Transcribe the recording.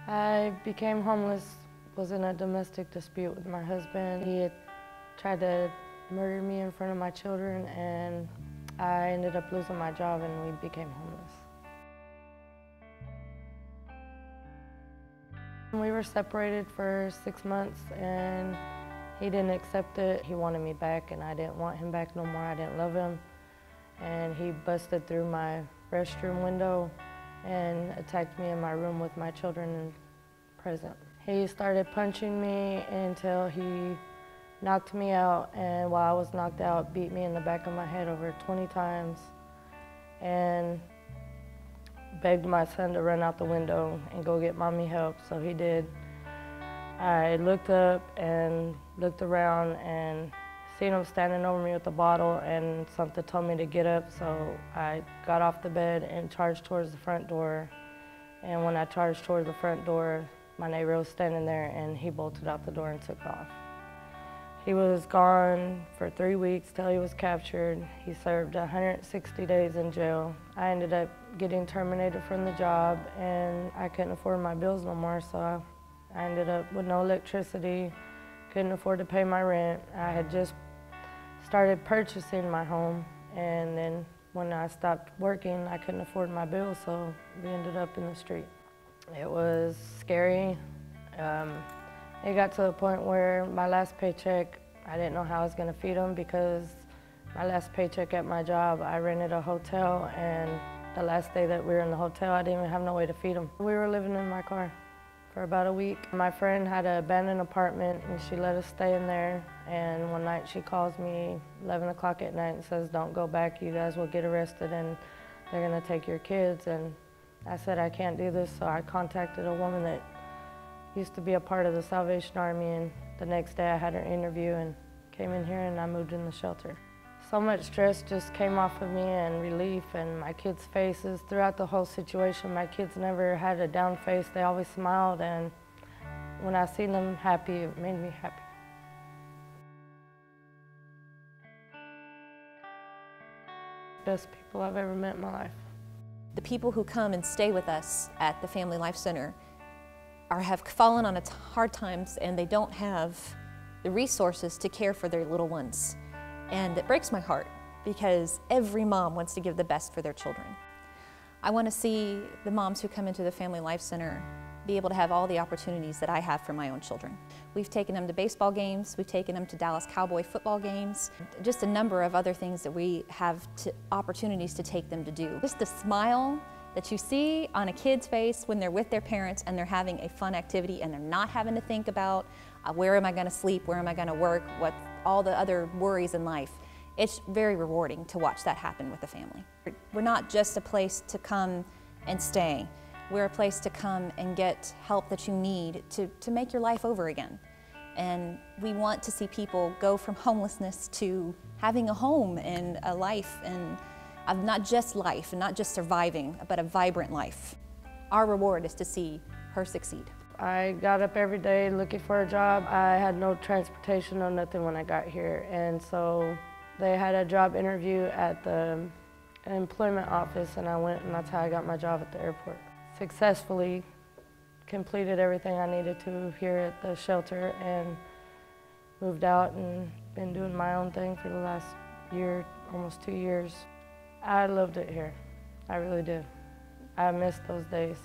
I became homeless, was in a domestic dispute with my husband. He had tried to murder me in front of my children, and I ended up losing my job and we became homeless. We were separated for 6 months and he didn't accept it. He wanted me back and I didn't want him back no more. I didn't love him. And he busted through my restroom window and attacked me in my room with my children present. He started punching me until he knocked me out, and while I was knocked out, beat me in the back of my head over 20 times and begged my son to run out the window and go get mommy help, so he did. I looked up and looked around and seen him standing over me with a bottle, and something told me to get up, so I got off the bed and charged towards the front door. And when I charged towards the front door, my neighbor was standing there and he bolted out the door and took off. He was gone for 3 weeks till he was captured. He served 160 days in jail. I ended up getting terminated from the job and I couldn't afford my bills no more, so I ended up with no electricity, couldn't afford to pay my rent. I had just started purchasing my home, and then when I stopped working, I couldn't afford my bills, so we ended up in the street. It was scary. It got to the point where my last paycheck, I didn't know how I was going to feed them, because my last paycheck at my job, I rented a hotel, and the last day that we were in the hotel, I didn't even have no way to feed them. We were living in my car for about a week. My friend had an abandoned apartment and she let us stay in there, and one night she calls me 11 o'clock at night and says, "Don't go back, you guys will get arrested and they're gonna take your kids." And I said, "I can't do this," so I contacted a woman that used to be a part of the Salvation Army, and the next day I had her interview and came in here and I moved in the shelter. So much stress just came off of me, and relief, and my kids' faces throughout the whole situation. My kids never had a down face, they always smiled, and when I seen them happy, it made me happy. Best people I've ever met in my life. The people who come and stay with us at the Family Life Center have fallen on hard times, and they don't have the resources to care for their little ones. And it breaks my heart, because every mom wants to give the best for their children. I want to see the moms who come into the Family Life Center be able to have all the opportunities that I have for my own children. We've taken them to baseball games, we've taken them to Dallas Cowboy football games, just a number of other things that we have opportunities to take them to do. Just the smile that you see on a kid's face when they're with their parents and they're having a fun activity and they're not having to think about where am I going to sleep, where am I going to work, what all the other worries in life. It's very rewarding to watch that happen with the family. We're not just a place to come and stay. We're a place to come and get help that you need to make your life over again. And we want to see people go from homelessness to having a home and a life, and not just life and not just surviving, but a vibrant life. Our reward is to see her succeed. I got up every day looking for a job. I had no transportation, no nothing when I got here, and so they had a job interview at the employment office, and I went, and that's how I got my job at the airport. Successfully completed everything I needed to here at the shelter and moved out and been doing my own thing for the last year, almost 2 years. I loved it here. I really did. I missed those days.